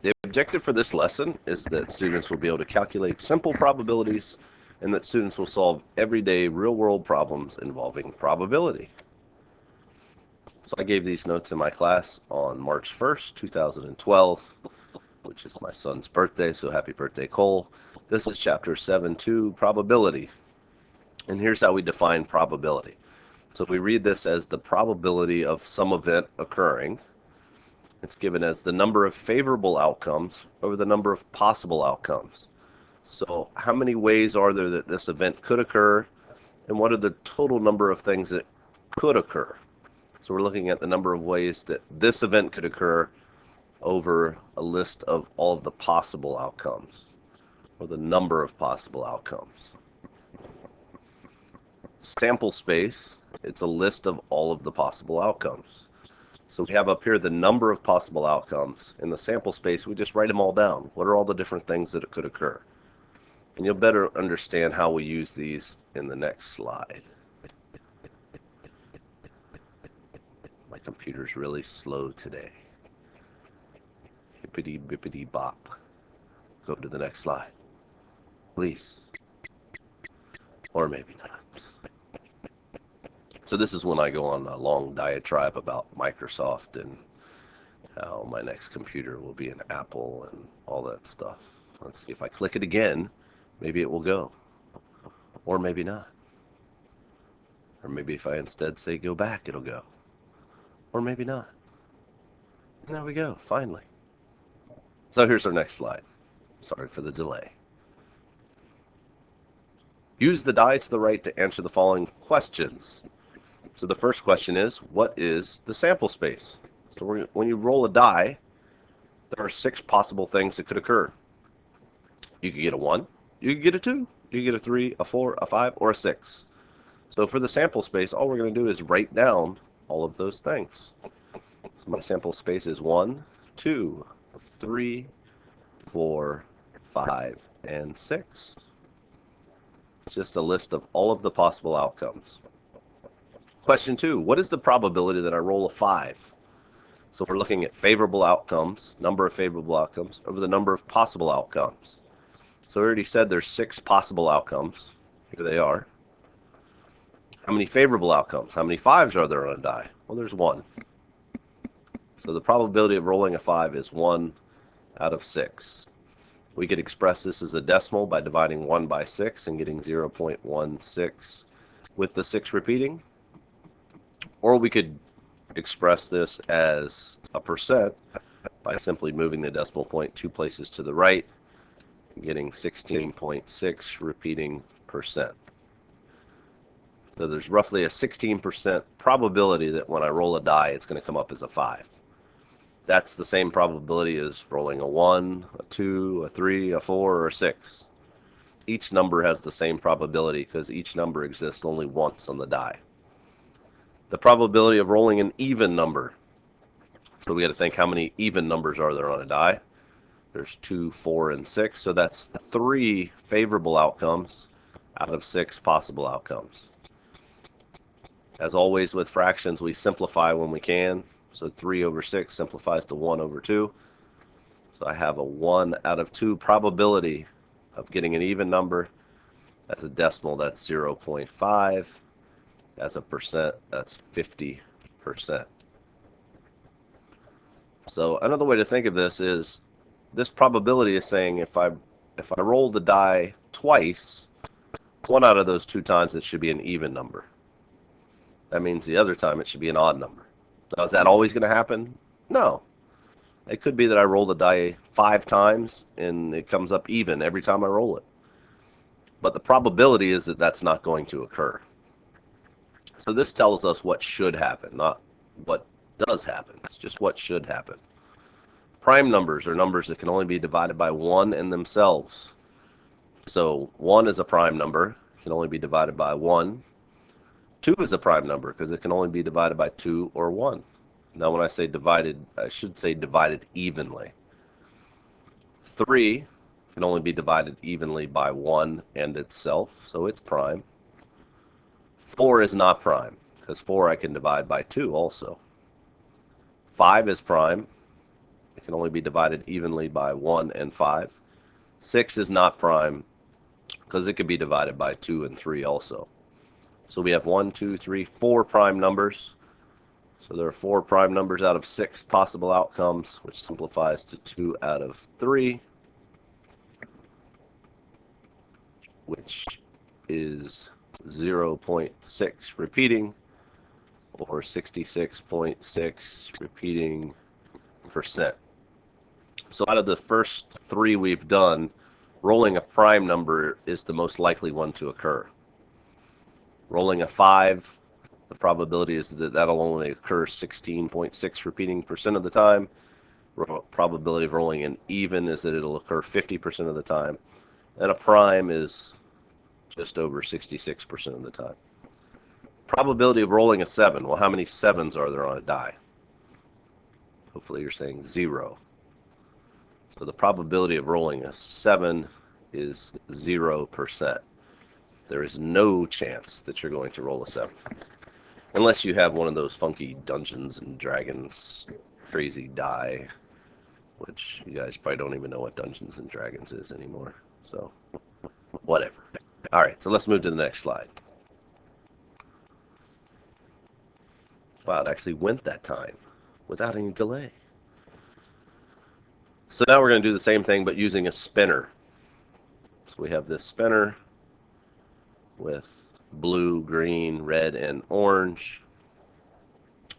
The objective for this lesson is that students will be able to calculate simple probabilities and that students will solve everyday real-world problems involving probability. So I gave these notes in my class on March 1st, 2012, which is my son's birthday, so happy birthday, Cole. This is chapter 7.2, probability. And here's how we define probability. So if we read this as the probability of some event occurring, it's given as the number of favorable outcomes over the number of possible outcomes. So how many ways are there that this event could occur, and what are the total number of things that could occur? So we're looking at the number of ways that this event could occur over a list of all of the possible outcomes, or the number of possible outcomes. Sample space, it's a list of all of the possible outcomes. So we have up here the number of possible outcomes. In the sample space, we just write them all down. What are all the different things that could occur? And you'll better understand how we use these in the next slide. My computer's really slow today. Hippity bippity bop. Go to the next slide, please. Or maybe not. So this is when I go on a long diatribe about Microsoft and how my next computer will be an Apple and all that stuff. Let's see, if I click it again, maybe it will go. Or maybe not. Or maybe if I instead say go back, it'll go. Or maybe not. And there we go, finally. So here's our next slide. Sorry for the delay. Use the die to the right to answer the following questions. So the first question is, what is the sample space? So when you roll a die, there are 6 possible things that could occur. You could get a 1, you could get a 2, you could get a 3, a 4, a 5, or a 6. So for the sample space, all we're going to do is write down all of those things. So my sample space is 1, 2, 3, 4, 5, and 6. It's just a list of all of the possible outcomes. Question 2, what is the probability that I roll a 5? So if we're looking at favorable outcomes, number of favorable outcomes, over the number of possible outcomes. So we already said there's 6 possible outcomes. Here they are. How many favorable outcomes? How many 5s are there on a die? Well, there's 1. So the probability of rolling a 5 is 1 out of 6. We could express this as a decimal by dividing 1 by 6 and getting 0.16 with the 6 repeating. Or we could express this as a percent by simply moving the decimal point 2 places to the right and getting 16.6 repeating percent. So there's roughly a 16% probability that when I roll a die, it's going to come up as a 5. That's the same probability as rolling a 1, a 2, a 3, a 4, or a 6. Each number has the same probability because each number exists only once on the die. The probability of rolling an even number. So we got to think how many even numbers are there on a die. There's 2, 4, and 6. So that's 3 favorable outcomes out of 6 possible outcomes. As always with fractions, we simplify when we can. So 3 over 6 simplifies to 1 over 2. So I have a 1 out of 2 probability of getting an even number. As a decimal, that's 0.5. As a percent, that's 50%. So another way to think of this is this probability is saying if I roll the die twice, 1 out of those 2 times it should be an even number. That means the other time it should be an odd number. Now, is that always going to happen? No. It could be that I roll the die 5 times and it comes up even every time I roll it. But the probability is that that's not going to occur. So this tells us what should happen, not what does happen. It's just what should happen. Prime numbers are numbers that can only be divided by 1 in themselves. So 1 is a prime number. It can only be divided by 1. 2 is a prime number because it can only be divided by 2 or 1. Now when I say divided, I should say divided evenly. 3 can only be divided evenly by 1 and itself, so it's prime. 4 is not prime because 4 I can divide by 2 also. 5 is prime. It can only be divided evenly by 1 and 5. 6 is not prime because it could be divided by 2 and 3 also. So we have 1, 2, 3, 4 prime numbers. So there are 4 prime numbers out of 6 possible outcomes, which simplifies to 2 out of 3, which is 0.6 repeating, or 66.6 repeating percent. So out of the first 3 we've done, rolling a prime number is the most likely one to occur. Rolling a 5, the probability is that that'll only occur 16.6 repeating percent of the time. Probability of rolling an even is that it'll occur 50% of the time. And a prime is just over 66% of the time. Probability of rolling a 7. Well, how many 7s are there on a die? Hopefully you're saying 0. So the probability of rolling a 7 is 0%. There is no chance that you're going to roll a 7. Unless you have one of those funky Dungeons and Dragons crazy die, which you guys probably don't even know what Dungeons and Dragons is anymore. So, whatever. Alright, so let's move to the next slide. Wow, it actually went that time without any delay. So now we're going to do the same thing but using a spinner. So we have this spinner with blue, green, red, and orange.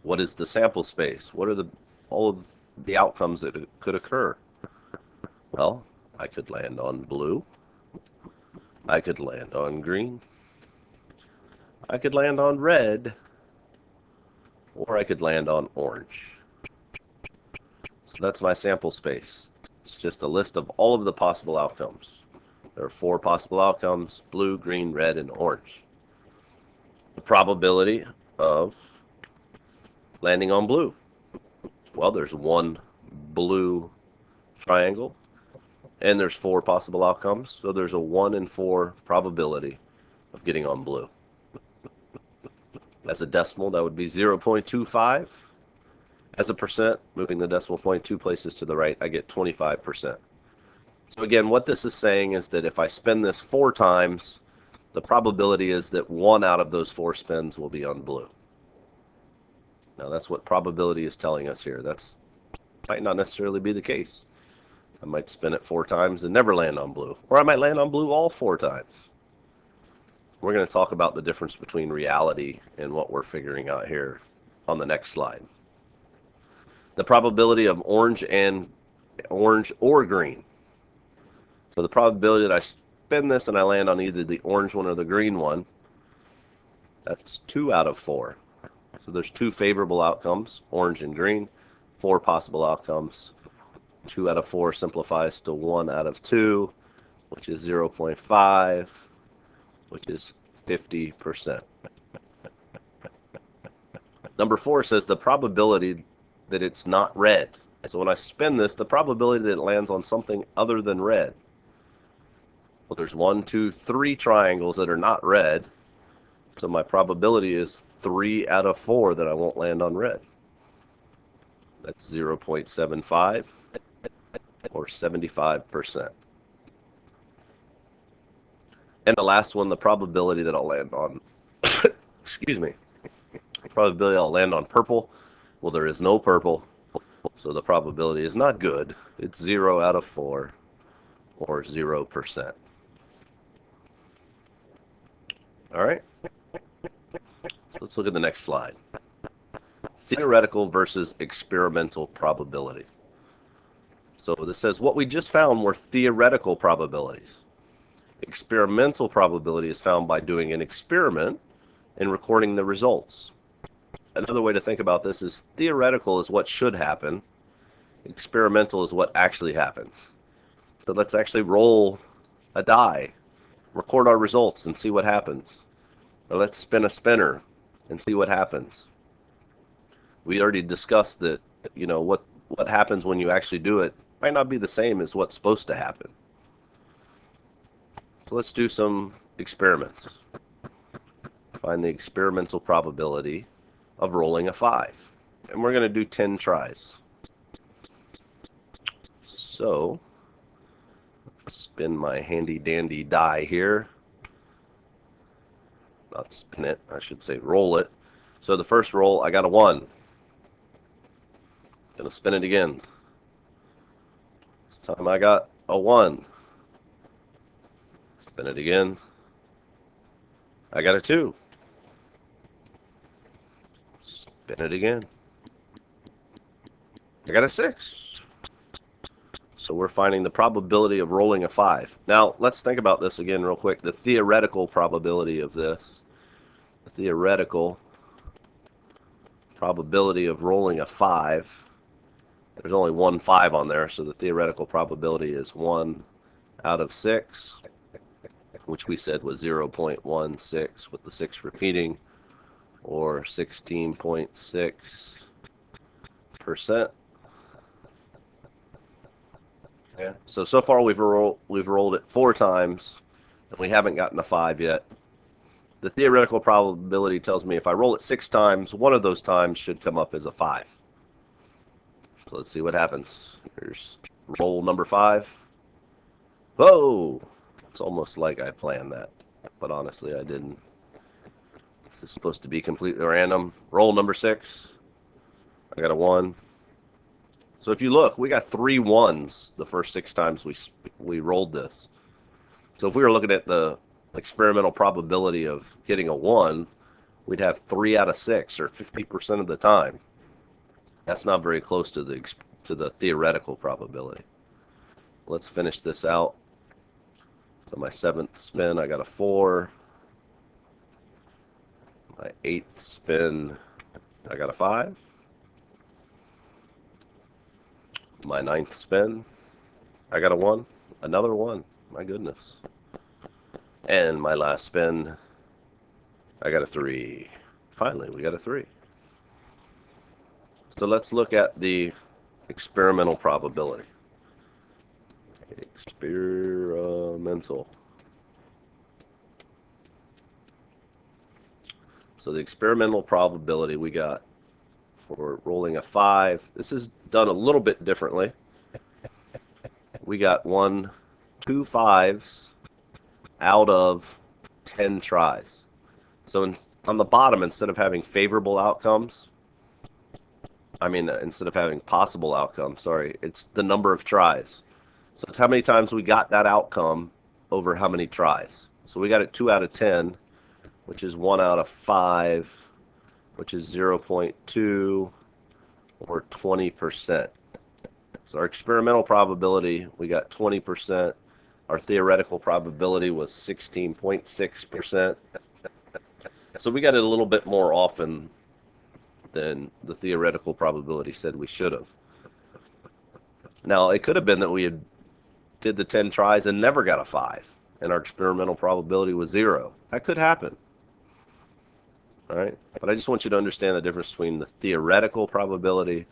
What is the sample space? What are all of the outcomes that could occur? Well, I could land on blue. I could land on green. I could land on red. Or I could land on orange. So that's my sample space. It's just a list of all of the possible outcomes. There are 4 possible outcomes: blue, green, red, and orange. The probability of landing on blue. Well, there's 1 blue triangle, and there's 4 possible outcomes, so there's a 1 in 4 probability of getting on blue. As a decimal, that would be 0.25. As a percent, moving the decimal point 2 places to the right, I get 25%. So again, what this is saying is that if I spin this 4 times, the probability is that 1 out of those 4 spins will be on blue. Now that's what probability is telling us here. That's might not necessarily be the case. I might spin it 4 times and never land on blue. Or I might land on blue all 4 times. We're going to talk about the difference between reality and what we're figuring out here on the next slide. The probability of orange or green. So the probability that I spin this and I land on either the orange one or the green one, that's 2 out of 4. So there's 2 favorable outcomes, orange and green, 4 possible outcomes. 2 out of 4 simplifies to 1 out of 2, which is 0.5, which is 50%. Number 4 says the probability that it's not red. So when I spin this, the probability that it lands on something other than red. Well, there's 1, 2, 3 triangles that are not red. So my probability is 3 out of 4 that I won't land on red. That's 0.75 or 75%. And the last one, the probability that I'll land on, excuse me, the probability I'll land on purple. Well, there is no purple, so the probability is not good. It's 0 out of 4 or 0%. All right, so let's look at the next slide. Theoretical versus experimental probability. So this says what we just found were theoretical probabilities. Experimental probability is found by doing an experiment and recording the results. Another way to think about this is theoretical is what should happen. Experimental is what actually happens. So let's actually roll a die, record our results and see what happens. Or let's spin a spinner and see what happens. We already discussed that, you know, what happens when you actually do it might not be the same as what's supposed to happen. So let's do some experiments. Find the experimental probability of rolling a 5. And we're going to do 10 tries. So, spin my handy dandy die here. Not spin it, I should say roll it. So the first roll, I got a 1. Gonna spin it again. This time I got a 1. Spin it again. I got a 2. Spin it again. I got a 6. So we're finding the probability of rolling a 5. Now, let's think about this again real quick. The theoretical probability of this. The theoretical probability of rolling a 5. There's only one 5 on there, so the theoretical probability is 1 out of 6, which we said was 0.16 with the 6 repeating, or 16.6%. Yeah. So far we've rolled it 4 times, and we haven't gotten a 5 yet. The theoretical probability tells me if I roll it 6 times, one of those times should come up as a 5. So let's see what happens. Here's roll number 5. Whoa! It's almost like I planned that, but honestly I didn't. This is supposed to be completely random. Roll number 6. I got a 1. So if you look, we got 3 1s the first 6 times we rolled this. So if we were looking at the experimental probability of getting a 1, we'd have 3 out of 6, or 50% of the time. That's not very close to the theoretical probability. Let's finish this out. So my 7th spin, I got a 4. My 8th spin, I got a 5. My 9th spin, I got a 1. Another 1. My goodness. And my last spin, I got a 3. Finally, we got a 3. So let's look at the experimental probability. Experimental. So the experimental probability we got for rolling a 5. This is done a little bit differently. We got 2 5s out of 10 tries. So on the bottom, instead of having favorable outcomes, instead of having possible outcomes, sorry, it's the number of tries. So it's how many times we got that outcome over how many tries. So we got it 2 out of 10, which is 1 out of 5, which is 0.2, or 20%. So our experimental probability, we got 20%. Our theoretical probability was 16.6%. So we got it a little bit more often than the theoretical probability said we should have. Now, it could have been that we did the 10 tries and never got a 5, and our experimental probability was 0. That could happen. All right, but I just want you to understand the difference between the theoretical probability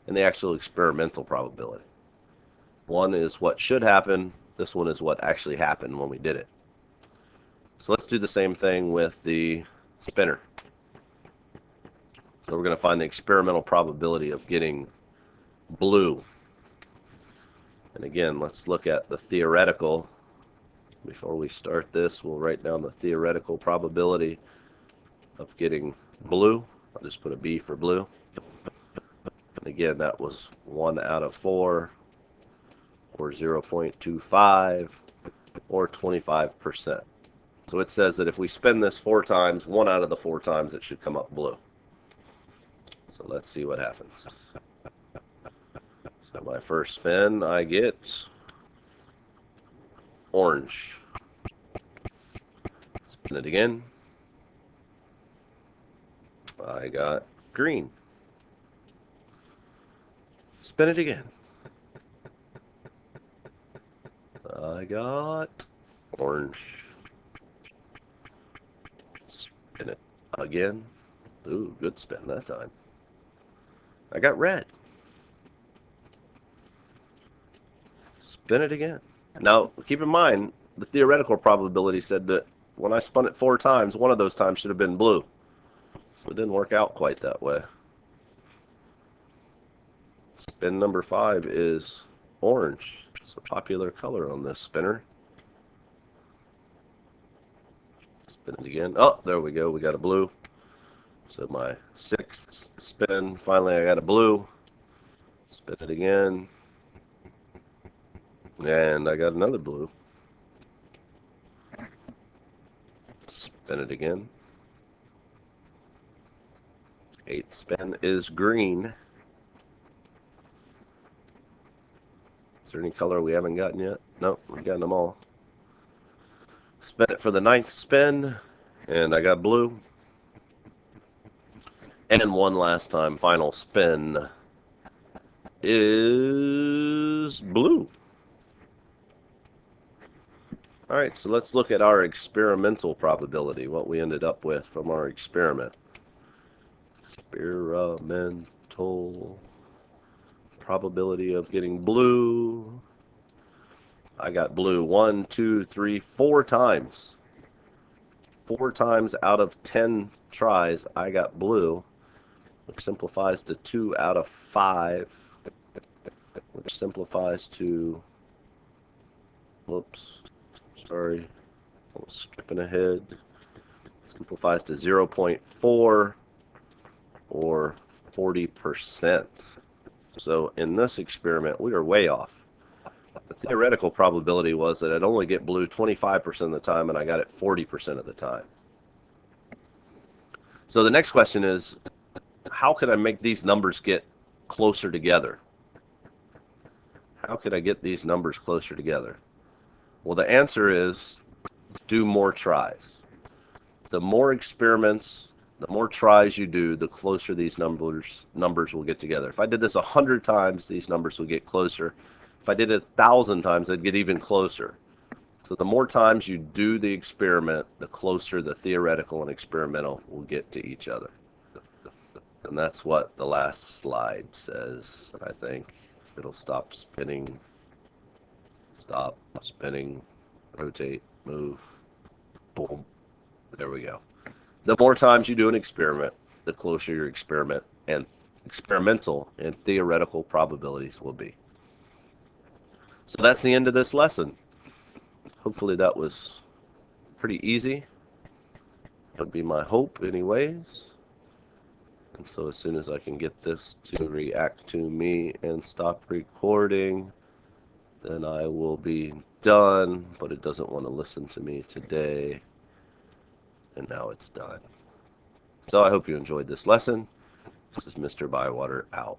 and the actual experimental probability. One is what should happen. This one is what actually happened when we did it. So let's do the same thing with the spinner. So we're going to find the experimental probability of getting blue. And again, let's look at the theoretical. Before we start this, we'll write down the theoretical probability of getting blue. I'll just put a B for blue. And again, that was 1 out of 4, or 0.25, or 25%. So it says that if we spin this 4 times, 1 out of the 4 times it should come up blue. So let's see what happens. So my first spin, I get orange. Spin it again. I got green. Spin it again. I got orange. Spin it again. Ooh, good spin that time. I got red. Spin it again. Now, keep in mind, the theoretical probability said that when I spun it 4 times, one of those times should have been blue. So it didn't work out quite that way. Spin number 5 is orange. It's a popular color on this spinner. Spin it again. Oh, there we go. We got a blue. So my 6th spin. Finally, I got a blue. Spin it again. And I got another blue. Spin it again. 8th spin is green. Is there any color we haven't gotten yet? Nope, we've gotten them all. Spin it for the 9th spin, and I got blue. And one last time, final spin is blue. All right, so let's look at our experimental probability, what we ended up with from our experiment. Experimental probability of getting blue. I got blue 1, 2, 3, 4 times. 4 times out of 10 tries, I got blue, which simplifies to 2 out of 5, which simplifies to, whoops, sorry, I was skipping ahead. Simplifies to 0.4 or 40%. So in this experiment, we are way off. The theoretical probability was that I'd only get blue 25% of the time, and I got it 40% of the time. So the next question is, how could I make these numbers get closer together? How could I get these numbers closer together? Well, the answer is do more tries. The more experiments, the more tries you do, the closer these numbers will get together. If I did this 100 times, these numbers would get closer. If I did it 1,000 times, they'd get even closer. So the more times you do the experiment, the closer the theoretical and experimental will get to each other. And that's what the last slide says, I think. It'll stop spinning, rotate, move, boom. There we go. The more times you do an experiment, the closer your experimental and theoretical probabilities will be. So that's the end of this lesson. Hopefully that was pretty easy. That would be my hope anyways. And so as soon as I can get this to react to me and stop recording, then I will be done, but it doesn't want to listen to me today. And now it's done. So I hope you enjoyed this lesson. This is Mr. Bywater out.